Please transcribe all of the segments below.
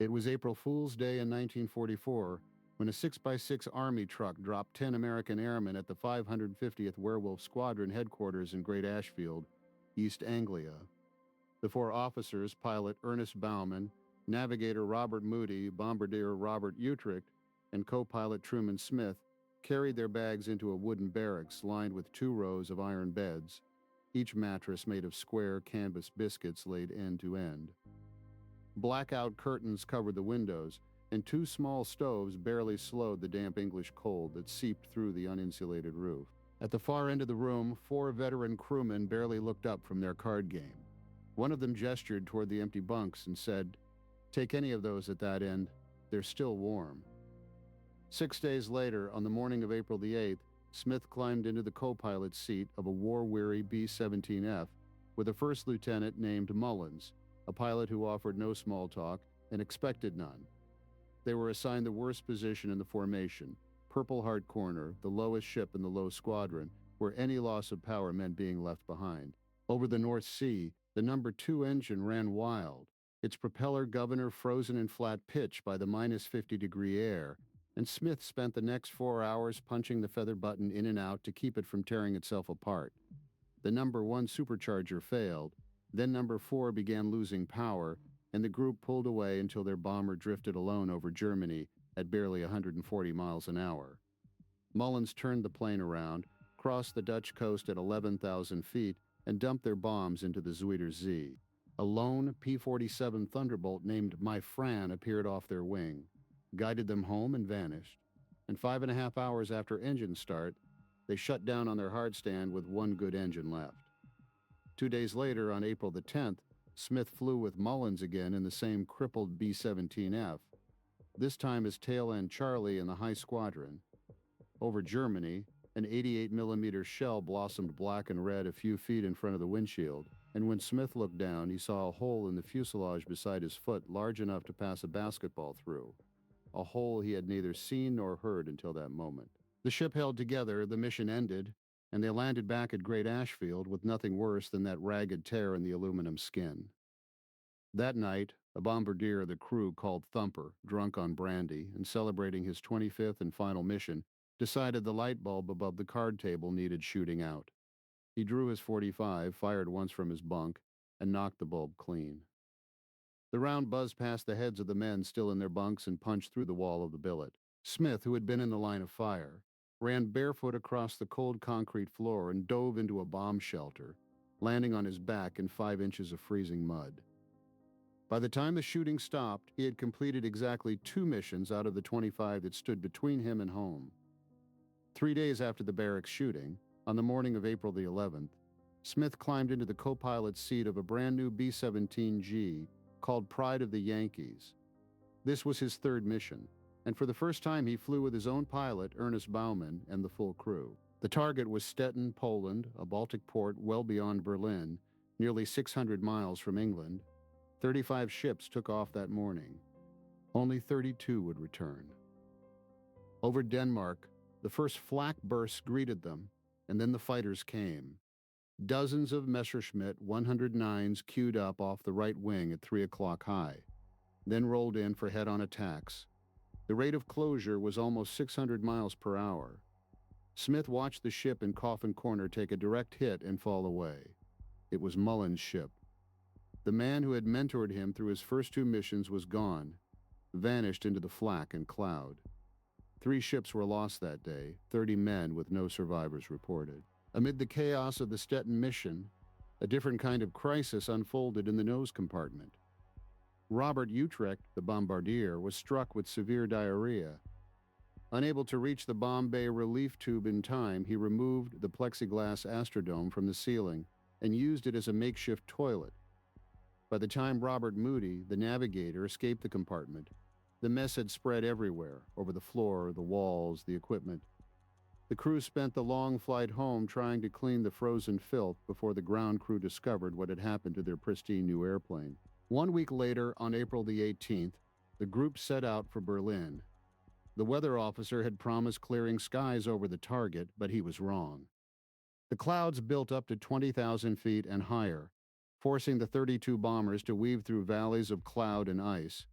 It was April Fool's Day in 1944 when a 6x6 Army truck dropped 10 American airmen at the 550th Werewolf Squadron headquarters in Great Ashfield, East Anglia. The four officers, pilot Ernest Baumann, navigator Robert Moody, bombardier Robert Utrecht, and co-pilot Truman Smith, carried their bags into a wooden barracks lined with 2 rows of iron beds, each mattress made of square canvas biscuits laid end to end. Blackout curtains covered the windows, and 2 small stoves barely slowed the damp English cold that seeped through the uninsulated roof. At the far end of the room, 4 veteran crewmen barely looked up from their card game. One of them gestured toward the empty bunks and said, "Take any of those at that end. They're still warm." 6 days later, on the morning of April the 8th, Smith climbed into the co-pilot's seat of a war-weary B-17F with a first lieutenant named Mullins, a pilot who offered no small talk and expected none. They were assigned the worst position in the formation, Purple Heart Corner, the lowest ship in the low squadron, where any loss of power meant being left behind. Over the North Sea, the number 2 engine ran wild, its propeller governor frozen in flat pitch by the -50-degree air, and Smith spent the next 4 hours punching the feather button in and out to keep it from tearing itself apart. The number 1 supercharger failed, then number 4 began losing power, and the group pulled away until their bomber drifted alone over Germany at barely 140 miles an hour. Mullins turned the plane around, crossed the Dutch coast at 11,000 feet, and dumped their bombs into the Zuider Zee. A lone P-47 Thunderbolt named My Fran appeared off their wing, guided them home and vanished. And 5.5 hours after engine start, they shut down on their hardstand with 1 good engine left. 2 days later, on April the 10th, Smith flew with Mullins again in the same crippled B-17F, this time as tail end Charlie in the high squadron. Over Germany, an 88mm shell blossomed black and red a few feet in front of the windshield, and when Smith looked down, he saw a hole in the fuselage beside his foot large enough to pass a basketball through, a hole he had neither seen nor heard until that moment. The ship held together, the mission ended, and they landed back at Great Ashfield with nothing worse than that ragged tear in the aluminum skin. That night, a bombardier of the crew called Thumper, drunk on brandy and celebrating his 25th and final mission, decided the light bulb above the card table needed shooting out. He drew his .45, fired once from his bunk, and knocked the bulb clean. The round buzzed past the heads of the men still in their bunks and punched through the wall of the billet. Smith, who had been in the line of fire, ran barefoot across the cold concrete floor and dove into a bomb shelter, landing on his back in 5 inches of freezing mud. By the time the shooting stopped, he had completed exactly 2 missions out of the 25 that stood between him and home. 3 days after the barracks shooting, on the morning of April the 11th, Smith climbed into the co-pilot's seat of a brand new B-17G called Pride of the Yankees. This was his 3rd mission, and for the first time he flew with his own pilot, Ernest Baumann, and the full crew. The target was Stettin, Poland, a Baltic port well beyond Berlin, nearly 600 miles from England. 35 ships took off that morning. Only 32 would return. Over Denmark, the first flak bursts greeted them, and then the fighters came. Dozens of Messerschmitt 109s queued up off the right wing at 3 o'clock high, then rolled in for head-on attacks. The rate of closure was almost 600 miles per hour. Smith watched the ship in Coffin Corner take a direct hit and fall away. It was Mullins' ship. The man who had mentored him through his first 2 missions was gone, vanished into the flak and cloud. 3 ships were lost that day, 30 men with no survivors reported. Amid the chaos of the Stettin mission, a different kind of crisis unfolded in the nose compartment. Robert Utrecht, the bombardier, was struck with severe diarrhea. Unable to reach the bomb bay relief tube in time, he removed the plexiglass astrodome from the ceiling and used it as a makeshift toilet. By the time Robert Moody, the navigator, escaped the compartment, the mess had spread everywhere, over the floor, the walls, the equipment. The crew spent the long flight home trying to clean the frozen filth before the ground crew discovered what had happened to their pristine new airplane. 1 week later, on April the 18th, the group set out for Berlin. The weather officer had promised clearing skies over the target, but he was wrong. The clouds built up to 20,000 feet and higher, forcing the 32 bombers to weave through valleys of cloud and ice.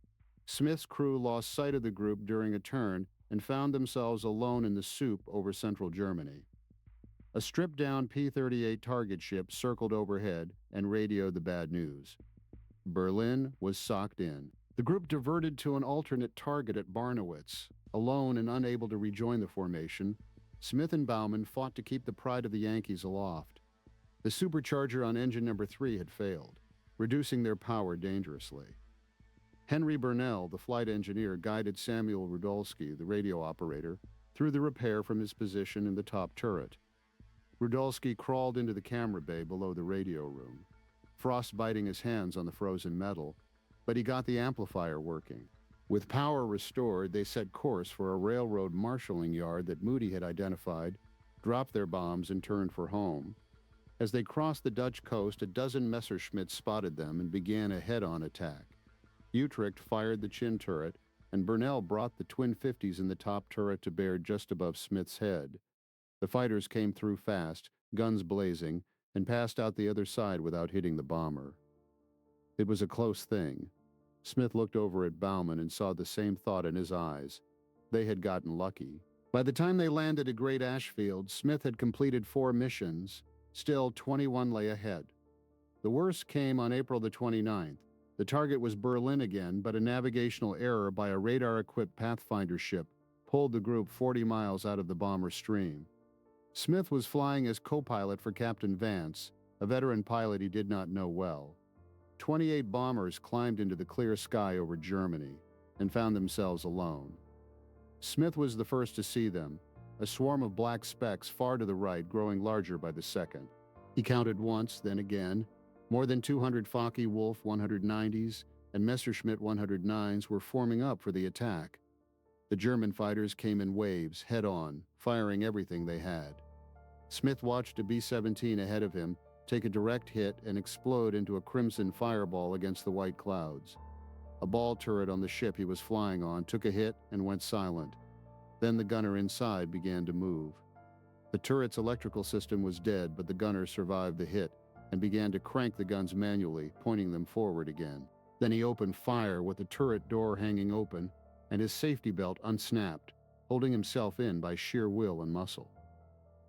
Smith's crew lost sight of the group during a turn and found themselves alone in the soup over central Germany. A stripped-down P-38 target ship circled overhead and radioed the bad news. Berlin was socked in. The group diverted to an alternate target at Barnowitz. Alone and unable to rejoin the formation, Smith and Baumann fought to keep the pride of the Yankees aloft. The supercharger on engine number 3 had failed, reducing their power dangerously. Henry Burnell, the flight engineer, guided Samuel Rudolsky, the radio operator, through the repair from his position in the top turret. Rudolsky crawled into the camera bay below the radio room, frost biting his hands on the frozen metal, but he got the amplifier working. With power restored, they set course for a railroad marshalling yard that Moody had identified, dropped their bombs, and turned for home. As they crossed the Dutch coast, a dozen Messerschmitts spotted them and began a head-on attack. Utrecht fired the chin turret, and Burnell brought the twin 50s in the top turret to bear just above Smith's head. The fighters came through fast, guns blazing, and passed out the other side without hitting the bomber. It was a close thing. Smith looked over at Baumann and saw the same thought in his eyes. They had gotten lucky. By the time they landed at Great Ashfield, Smith had completed 4 missions. Still, 21 lay ahead. The worst came on April the 29th. The target was Berlin again, but a navigational error by a radar-equipped Pathfinder ship pulled the group 40 miles out of the bomber stream. Smith was flying as co-pilot for Captain Vance, a veteran pilot he did not know well. 28 bombers climbed into the clear sky over Germany and found themselves alone. Smith was the first to see them, a swarm of black specks far to the right growing larger by the second. He counted once, then again. More than 200 Focke-Wulf 190s and Messerschmitt 109s were forming up for the attack. The German fighters came in waves, head-on, firing everything they had. Smith watched a B-17 ahead of him take a direct hit and explode into a crimson fireball against the white clouds. A ball turret on the ship he was flying on took a hit and went silent. Then the gunner inside began to move. The turret's electrical system was dead, but the gunner survived the hit and began to crank the guns manually, pointing them forward again. Then he opened fire with the turret door hanging open and his safety belt unsnapped, holding himself in by sheer will and muscle.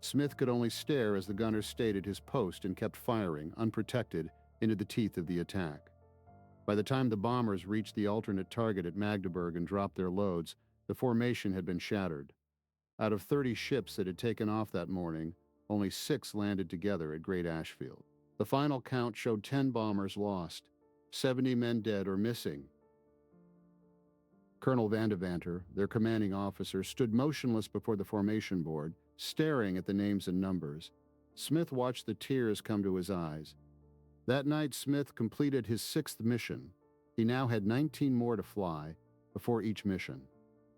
Smith could only stare as the gunner stayed at his post and kept firing, unprotected, into the teeth of the attack. By the time the bombers reached the alternate target at Magdeburg and dropped their loads, the formation had been shattered. Out of 30 ships that had taken off that morning, only 6 landed together at Great Ashfield. The final count showed 10 bombers lost, 70 men dead or missing. Colonel Vandevanter, their commanding officer, stood motionless before the formation board, staring at the names and numbers. Smith watched the tears come to his eyes. That night, Smith completed his 6th mission. He now had 19 more to fly before each mission.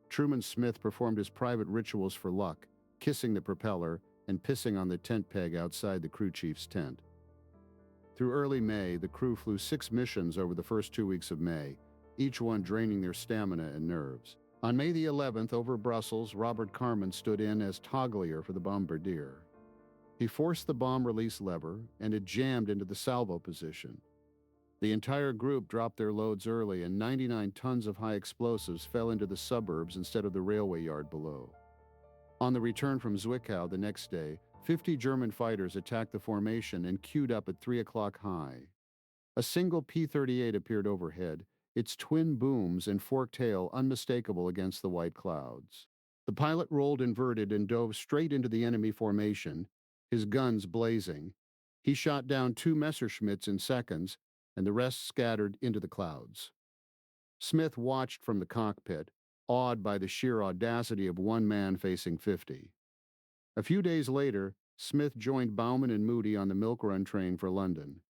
Truman Smith performed his private rituals for luck, kissing the propeller and pissing on the tent peg outside the crew chief's tent. Through early May, the crew flew 6 missions over the first 2 weeks of May, each one draining their stamina and nerves. On May the 11th, over Brussels, Robert Carman stood in as toggler for the bombardier. He forced the bomb release lever, and it jammed into the salvo position. The entire group dropped their loads early, and 99 tons of high explosives fell into the suburbs instead of the railway yard below. On the return from Zwickau the next day, 50 German fighters attacked the formation and queued up at 3 o'clock high. A single P-38 appeared overhead, its twin booms and forked tail unmistakable against the white clouds. The pilot rolled inverted and dove straight into the enemy formation, his guns blazing. He shot down 2 Messerschmitts in seconds, and the rest scattered into the clouds. Smith watched from the cockpit, awed by the sheer audacity of one man facing 50. A few days later, Smith joined Baumann and Moody on the milk run train for London.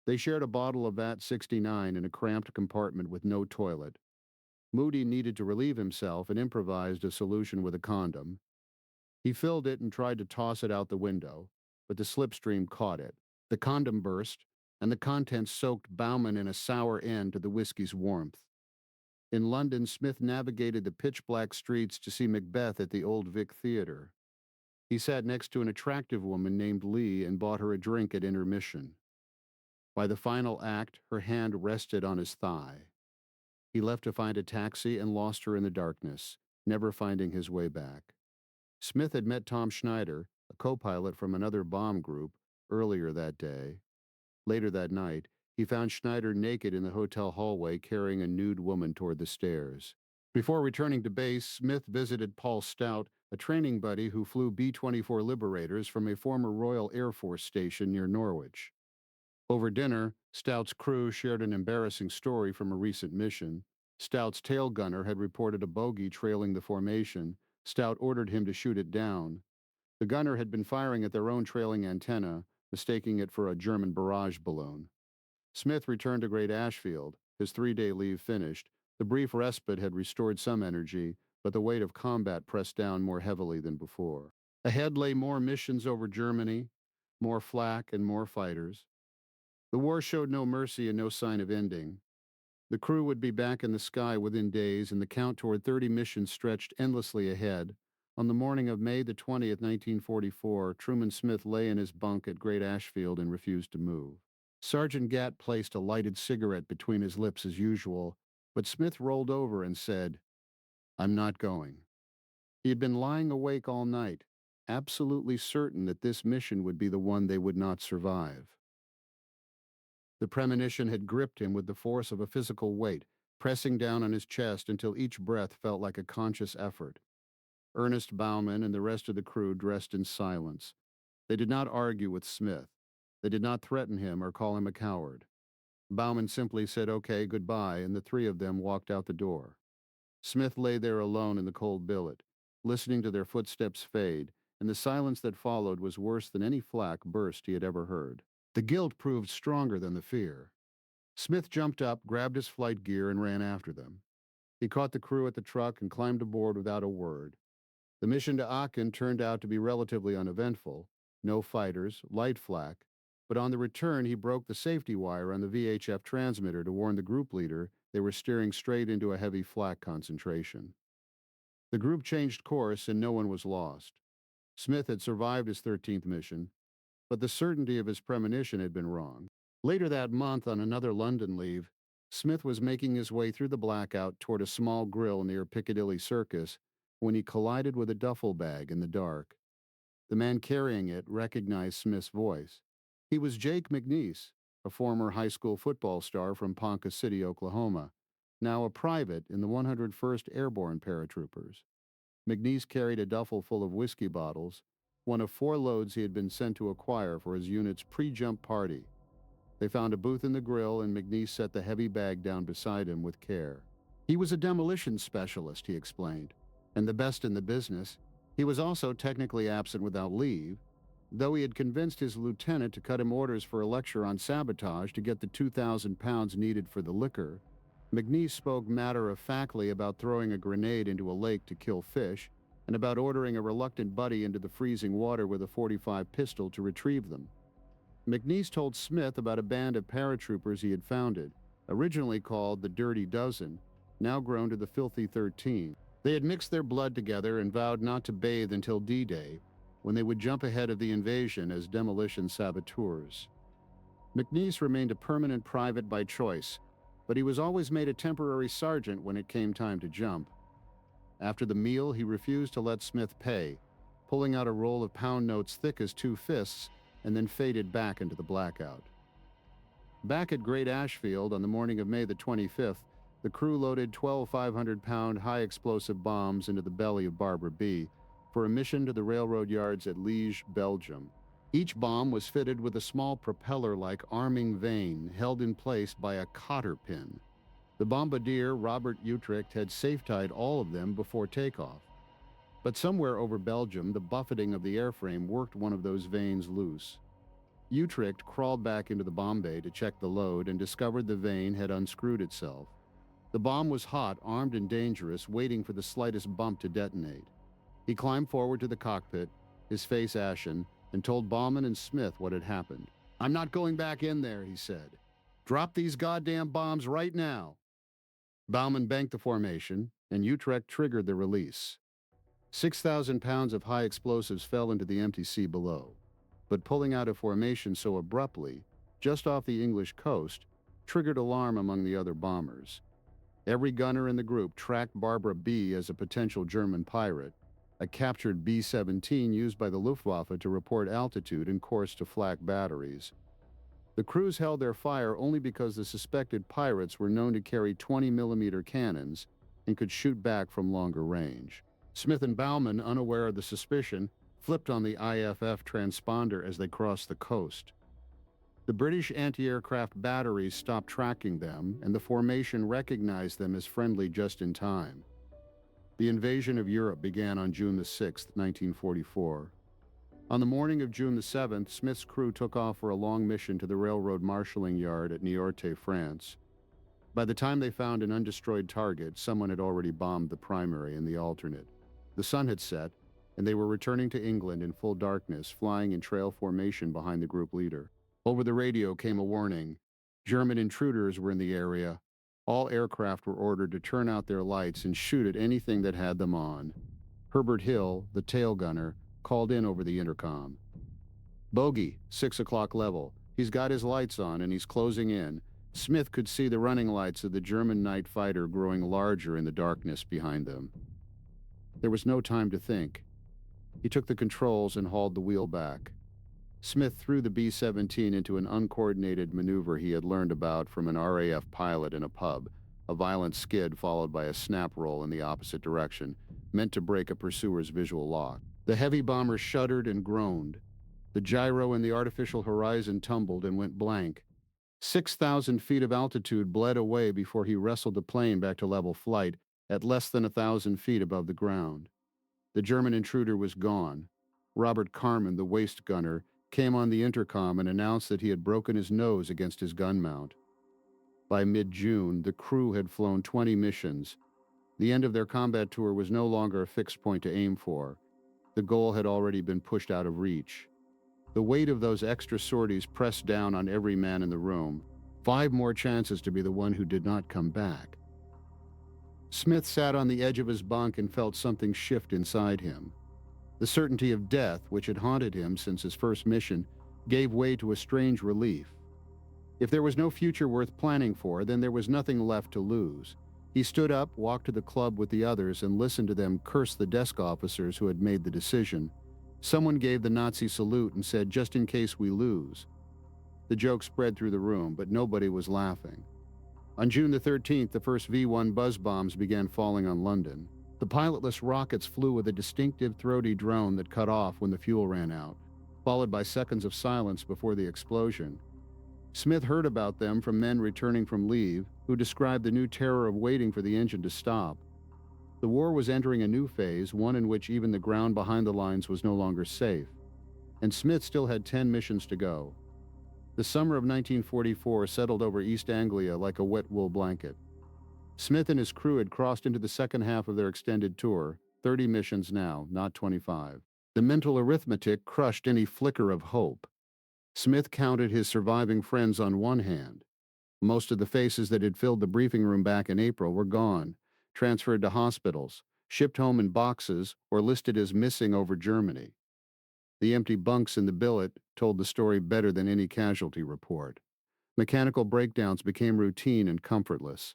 They shared a bottle of Vat 69 in a cramped compartment with no toilet. Moody needed to relieve himself and improvised a solution with a condom. He filled it and tried to toss it out the window, but the slipstream caught it. The condom burst, and the contents soaked Baumann in a sour end to the whiskey's warmth. In London, Smith navigated the pitch-black streets to see Macbeth at the Old Vic Theatre. He sat next to an attractive woman named Lee and bought her a drink at intermission. By the final act, her hand rested on his thigh. He left to find a taxi and lost her in the darkness, never finding his way back. Smith had met Tom Schneider, a co-pilot from another bomb group, earlier that day. Later that night, he found Schneider naked in the hotel hallway carrying a nude woman toward the stairs. Before returning to base, Smith visited Paul Stout, a training buddy who flew B-24 Liberators from a former Royal Air Force station near Norwich. Over dinner, Stout's crew shared an embarrassing story from a recent mission. Stout's tail gunner had reported a bogey trailing the formation. Stout ordered him to shoot it down. The gunner had been firing at their own trailing antenna, mistaking it for a German barrage balloon. Smith returned to Great Ashfield, his 3-day leave finished. The brief respite had restored some energy, but the weight of combat pressed down more heavily than before. Ahead lay more missions over Germany, more flak and more fighters. The war showed no mercy and no sign of ending. The crew would be back in the sky within days, and the count toward 30 missions stretched endlessly ahead. On the morning of May the 20th, 1944, Truman Smith lay in his bunk at Great Ashfield and refused to move. Sergeant Gatt placed a lighted cigarette between his lips as usual, but Smith rolled over and said, "I'm not going." He had been lying awake all night, absolutely certain that this mission would be the one they would not survive. The premonition had gripped him with the force of a physical weight, pressing down on his chest until each breath felt like a conscious effort. Ernest Bauman and the rest of the crew dressed in silence. They did not argue with Smith. They did not threaten him or call him a coward. Bauman simply said, "Okay, goodbye," and the three of them walked out the door. Smith lay there alone in the cold billet, listening to their footsteps fade, and the silence that followed was worse than any flak burst he had ever heard. The guilt proved stronger than the fear. Smith jumped up, grabbed his flight gear, and ran after them. He caught the crew at the truck and climbed aboard without a word. The mission to Aachen turned out to be relatively uneventful. No fighters, light flak, but on the return he broke the safety wire on the VHF transmitter to warn the group leader they were steering straight into a heavy flak concentration. The group changed course and no one was lost. Smith had survived his 13th mission, but the certainty of his premonition had been wrong. Later that month, on another London leave, Smith was making his way through the blackout toward a small grill near Piccadilly Circus when he collided with a duffel bag in the dark. The man carrying it recognized Smith's voice. He was Jake McNeese, a former high school football star from Ponca City, Oklahoma, now a private in the 101st Airborne Paratroopers. McNeese carried a duffel full of whiskey bottles, one of 4 loads he had been sent to acquire for his unit's pre-jump party. They found a booth in the grill, and McNeese set the heavy bag down beside him with care. He was a demolition specialist, he explained, and the best in the business. He was also technically absent without leave, though he had convinced his lieutenant to cut him orders for a lecture on sabotage to get the 2,000 pounds needed for the liquor. McNeese spoke matter-of-factly about throwing a grenade into a lake to kill fish, and about ordering a reluctant buddy into the freezing water with a .45 pistol to retrieve them. McNeese told Smith about a band of paratroopers he had founded, originally called the Dirty Dozen, now grown to the Filthy 13. They had mixed their blood together and vowed not to bathe until D-Day, when they would jump ahead of the invasion as demolition saboteurs. McNeese remained a permanent private by choice, but he was always made a temporary sergeant when it came time to jump. After the meal, he refused to let Smith pay, pulling out a roll of pound notes thick as 2 fists, and then faded back into the blackout. Back at Great Ashfield on the morning of May the 25th, the crew loaded 12 500-pound high-explosive bombs into the belly of Barbara B. for a mission to the railroad yards at Liège, Belgium. Each bomb was fitted with a small propeller-like arming vane held in place by a cotter pin. The bombardier, Robert Utrecht, had safe-tied all of them before takeoff. But somewhere over Belgium, the buffeting of the airframe worked one of those vanes loose. Utrecht crawled back into the bomb bay to check the load and discovered the vane had unscrewed itself. The bomb was hot, armed and dangerous, waiting for the slightest bump to detonate. He climbed forward to the cockpit, his face ashen, and told Bauman and Smith what had happened. "I'm not going back in there," he said. "Drop these goddamn bombs right now." Bauman banked the formation, and Utrecht triggered the release. 6,000 pounds of high explosives fell into the empty sea below. But pulling out of formation so abruptly, just off the English coast, triggered alarm among the other bombers. Every gunner in the group tracked Barbara B as a potential German pirate, a captured B-17 used by the Luftwaffe to report altitude and course to flak batteries. The crews held their fire only because the suspected pirates were known to carry 20mm cannons and could shoot back from longer range. Smith and Baumann, unaware of the suspicion, flipped on the IFF transponder as they crossed the coast. The British anti-aircraft batteries stopped tracking them, and the formation recognized them as friendly just in time. The invasion of Europe began on June 6, 1944. On the morning of June 7th, Smith's crew took off for a long mission to the railroad marshalling yard at Niorte, France. By the time they found an undestroyed target, someone had already bombed the primary and the alternate. The sun had set, and they were returning to England in full darkness, flying in trail formation behind the group leader. Over the radio came a warning. German intruders were in the area. All aircraft were ordered to turn out their lights and shoot at anything that had them on. Herbert Hill, the tail gunner, called in over the intercom. "Bogey, 6 o'clock level. He's got his lights on and he's closing in." Smith could see the running lights of the German night fighter growing larger in the darkness behind them. There was no time to think. He took the controls and hauled the wheel back. Smith threw the B-17 into an uncoordinated maneuver he had learned about from an RAF pilot in a pub, a violent skid followed by a snap roll in the opposite direction, meant to break a pursuer's visual lock. The heavy bomber shuddered and groaned. The gyro in the artificial horizon tumbled and went blank. 6,000 feet of altitude bled away before he wrestled the plane back to level flight at less than 1,000 feet above the ground. The German intruder was gone. Robert Carman, the waist gunner, came on the intercom and announced that he had broken his nose against his gun mount. By mid-June, the crew had flown 20 missions. The end of their combat tour was no longer a fixed point to aim for. The goal had already been pushed out of reach. The weight of those extra sorties pressed down on every man in the room. 5 more chances to be the one who did not come back. Smith sat on the edge of his bunk and felt something shift inside him. The certainty of death, which had haunted him since his first mission, gave way to a strange relief. If there was no future worth planning for, then there was nothing left to lose. He stood up, walked to the club with the others, and listened to them curse the desk officers who had made the decision. Someone gave the Nazi salute and said, "Just in case we lose." The joke spread through the room, but nobody was laughing. On June the 13th, the first V-1 buzz bombs began falling on London. The pilotless rockets flew with a distinctive throaty drone that cut off when the fuel ran out, followed by seconds of silence before the explosion. Smith heard about them from men returning from leave, who described the new terror of waiting for the engine to stop. The war was entering a new phase, one in which even the ground behind the lines was no longer safe. And Smith still had 10 missions to go. The summer of 1944 settled over East Anglia like a wet wool blanket. Smith and his crew had crossed into the second half of their extended tour, 30 missions now, not 25. The mental arithmetic crushed any flicker of hope. Smith counted his surviving friends on one hand. Most of the faces that had filled the briefing room back in April were gone, transferred to hospitals, shipped home in boxes, or listed as missing over Germany. The empty bunks in the billet told the story better than any casualty report. Mechanical breakdowns became routine and comfortless.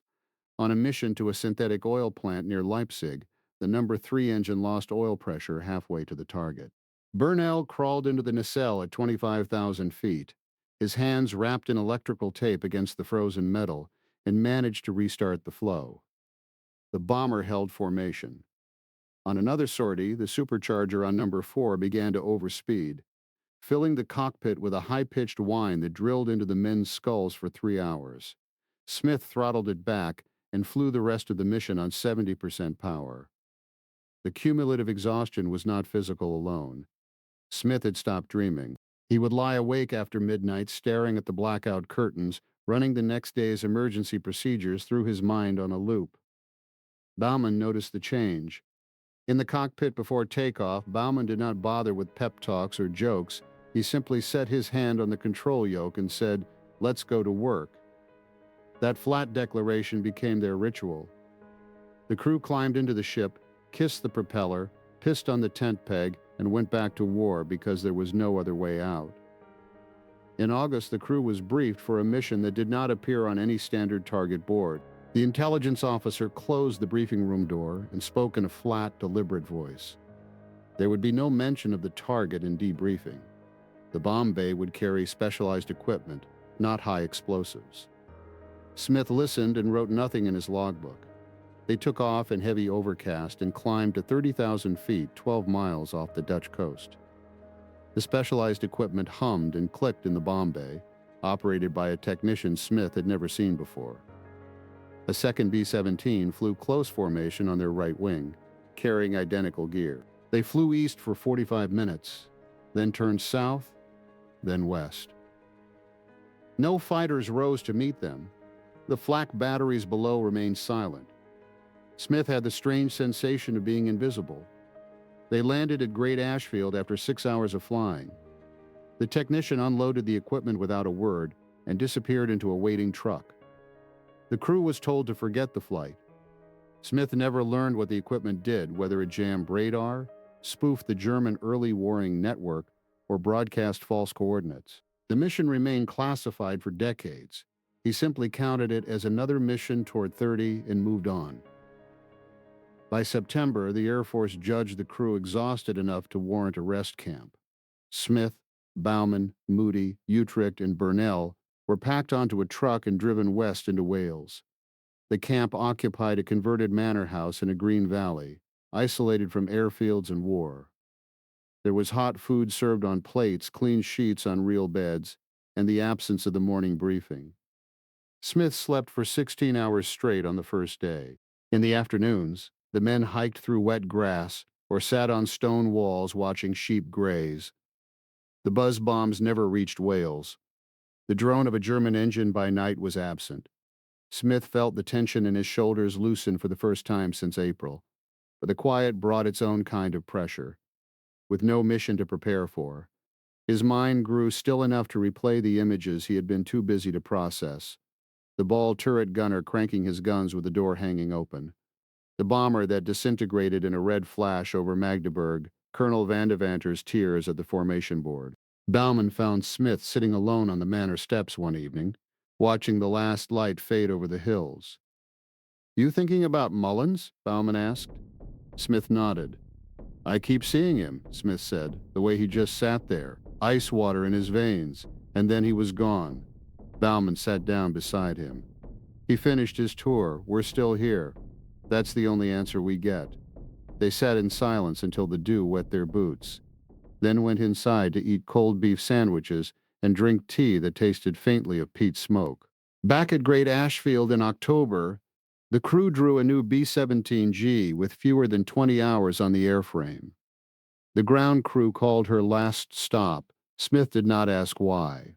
On a mission to a synthetic oil plant near Leipzig, the number 3 engine lost oil pressure halfway to the target. Burnell crawled into the nacelle at 25,000 feet, his hands wrapped in electrical tape against the frozen metal, and managed to restart the flow. The bomber held formation. On another sortie, the supercharger on number 4 began to overspeed, filling the cockpit with a high-pitched whine that drilled into the men's skulls for 3 hours. Smith throttled it back and flew the rest of the mission on 70% power. The cumulative exhaustion was not physical alone. Smith had stopped dreaming. He would lie awake after midnight, staring at the blackout curtains, running the next day's emergency procedures through his mind on a loop. Baumann noticed the change. In the cockpit before takeoff, Baumann did not bother with pep talks or jokes. He simply set his hand on the control yoke and said, "Let's go to work." That flat declaration became their ritual. The crew climbed into the ship, kissed the propeller, pissed on the tent peg, and went back to war because there was no other way out. In August, the crew was briefed for a mission that did not appear on any standard target board. The intelligence officer closed the briefing room door and spoke in a flat, deliberate voice. There would be no mention of the target in debriefing. The bomb bay would carry specialized equipment, not high explosives. Smith listened and wrote nothing in his logbook. They took off in heavy overcast and climbed to 30,000 feet, 12 miles off the Dutch coast. The specialized equipment hummed and clicked in the bomb bay, operated by a technician Smith had never seen before. A second B-17 flew close formation on their right wing, carrying identical gear. They flew east for 45 minutes, then turned south, then west. No fighters rose to meet them. The flak batteries below remained silent. Smith had the strange sensation of being invisible. They landed at Great Ashfield after 6 hours of flying. The technician unloaded the equipment without a word and disappeared into a waiting truck. The crew was told to forget the flight. Smith never learned what the equipment did, whether it jammed radar, spoofed the German early warning network, or broadcast false coordinates. The mission remained classified for decades. He simply counted it as another mission toward 30 and moved on. By September, the Air Force judged the crew exhausted enough to warrant a rest camp. Smith, Baumann, Moody, Utrecht, and Burnell were packed onto a truck and driven west into Wales. The camp occupied a converted manor house in a green valley, isolated from airfields and war. There was hot food served on plates, clean sheets on real beds, and the absence of the morning briefing. Smith slept for 16 hours straight on the first day. In the afternoons, the men hiked through wet grass or sat on stone walls watching sheep graze. The buzz bombs never reached Wales. The drone of a German engine by night was absent. Smith felt the tension in his shoulders loosen for the first time since April, but the quiet brought its own kind of pressure. With no mission to prepare for, his mind grew still enough to replay the images he had been too busy to process. The Ball turret gunner cranking his guns with the door hanging open. The bomber that disintegrated in a red flash over Magdeburg, Colonel Vandevanter's tears at the formation board. Baumann found Smith sitting alone on the manor steps one evening, watching the last light fade over the hills. "You thinking about Mullins?" Baumann asked. Smith nodded. "I keep seeing him," Smith said, "the way he just sat there, ice water in his veins, and then he was gone." Baumann sat down beside him. "He finished his tour. We're still here. That's the only answer we get." They sat in silence until the dew wet their boots, then went inside to eat cold beef sandwiches and drink tea that tasted faintly of peat smoke. Back at Great Ashfield in October, the crew drew a new B-17G with fewer than 20 hours on the airframe. The ground crew called her last stop. Smith did not ask why.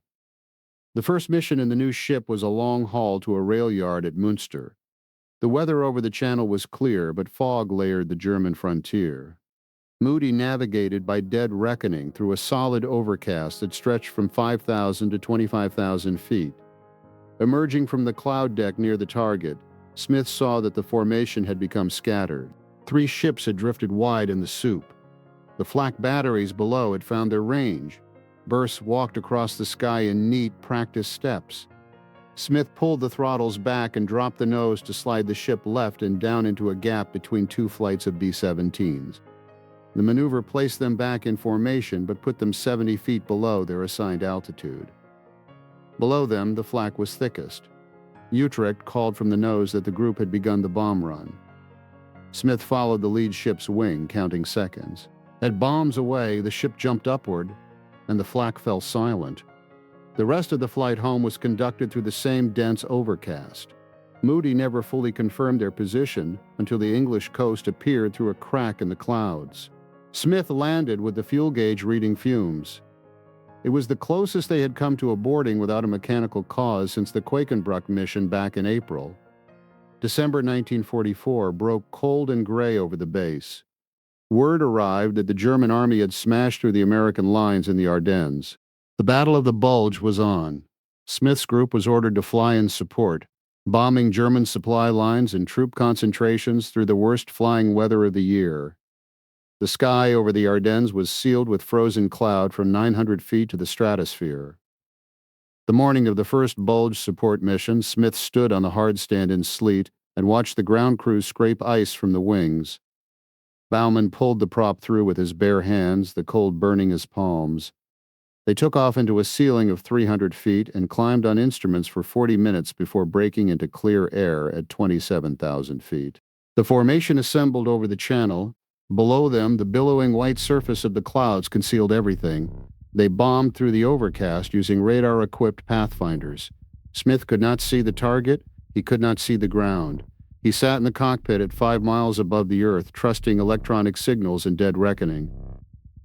The first mission in the new ship was a long haul to a rail yard at Münster. The weather over the channel was clear, but fog layered the German frontier. Moody navigated by dead reckoning through a solid overcast that stretched from 5,000 to 25,000 feet. Emerging from the cloud deck near the target, Smith saw that the formation had become scattered. 3 ships had drifted wide in the soup. The flak batteries below had found their range. Bursts walked across the sky in neat, practiced steps. Smith pulled the throttles back and dropped the nose to slide the ship left and down into a gap between 2 flights of B-17s. The maneuver placed them back in formation but put them 70 feet below their assigned altitude. Below them, the flak was thickest. Utrecht called from the nose that the group had begun the bomb run. Smith followed the lead ship's wing, counting seconds. At bombs away, the ship jumped upward, and the flak fell silent. The rest of the flight home was conducted through the same dense overcast. Moody never fully confirmed their position until the English coast appeared through a crack in the clouds. Smith landed with the fuel gauge reading fumes. It was the closest they had come to a boarding without a mechanical cause since the Quakenbrück mission back in April. December 1944 broke cold and gray over the base. Word arrived that the German army had smashed through the American lines in the Ardennes. The Battle of the Bulge was on. Smith's group was ordered to fly in support, bombing German supply lines and troop concentrations through the worst flying weather of the year. The sky over the Ardennes was sealed with frozen cloud from 900 feet to the stratosphere. The morning of the first Bulge support mission, Smith stood on the hard stand in sleet and watched the ground crew scrape ice from the wings. Baumann pulled the prop through with his bare hands, the cold burning his palms. They took off into a ceiling of 300 feet and climbed on instruments for 40 minutes before breaking into clear air at 27,000 feet. The formation assembled over the channel. Below them, the billowing white surface of the clouds concealed everything. They bombed through the overcast using radar-equipped pathfinders. Smith could not see the target. He could not see the ground. He sat in the cockpit at 5 miles above the earth, trusting electronic signals in dead reckoning.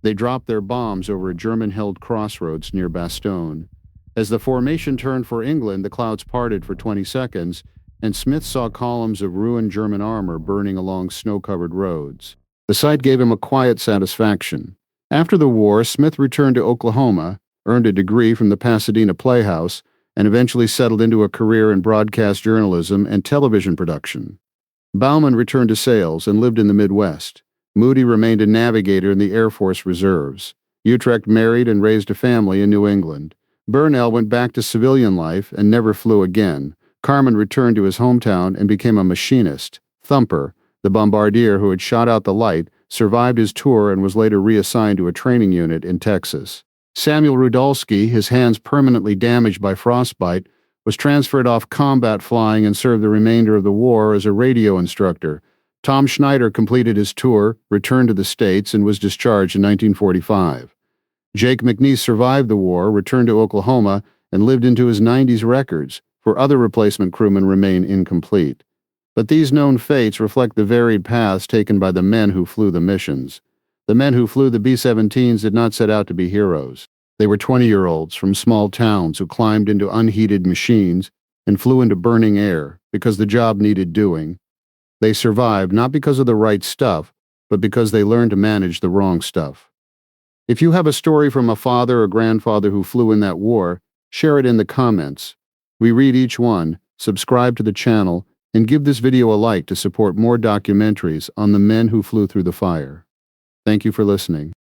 They dropped their bombs over a German-held crossroads near Bastogne. As the formation turned for England, the clouds parted for 20 seconds, and Smith saw columns of ruined German armor burning along snow-covered roads. The sight gave him a quiet satisfaction. After the war, Smith returned to Oklahoma, earned a degree from the Pasadena Playhouse, and eventually settled into a career in broadcast journalism and television production. Baumann returned to sales and lived in the Midwest. Moody remained a navigator in the Air Force Reserves. Utrecht married and raised a family in New England. Burnell went back to civilian life and never flew again. Carman returned to his hometown and became a machinist. Thumper, the bombardier who had shot out the light, survived his tour and was later reassigned to a training unit in Texas. Samuel Rudolsky, his hands permanently damaged by frostbite, was transferred off combat flying and served the remainder of the war as a radio instructor. Tom Schneider completed his tour, returned to the States, and was discharged in 1945. Jake McNeese survived the war, returned to Oklahoma, and lived into his 90s records, for other replacement crewmen remain incomplete. But these known fates reflect the varied paths taken by the men who flew the missions. The men who flew the B-17s did not set out to be heroes. They were 20-year-olds from small towns who climbed into unheated machines and flew into burning air because the job needed doing. They survived not because of the right stuff, but because they learned to manage the wrong stuff. If you have a story from a father or grandfather who flew in that war, share it in the comments. We read each one, subscribe to the channel, and give this video a like to support more documentaries on the men who flew through the fire. Thank you for listening.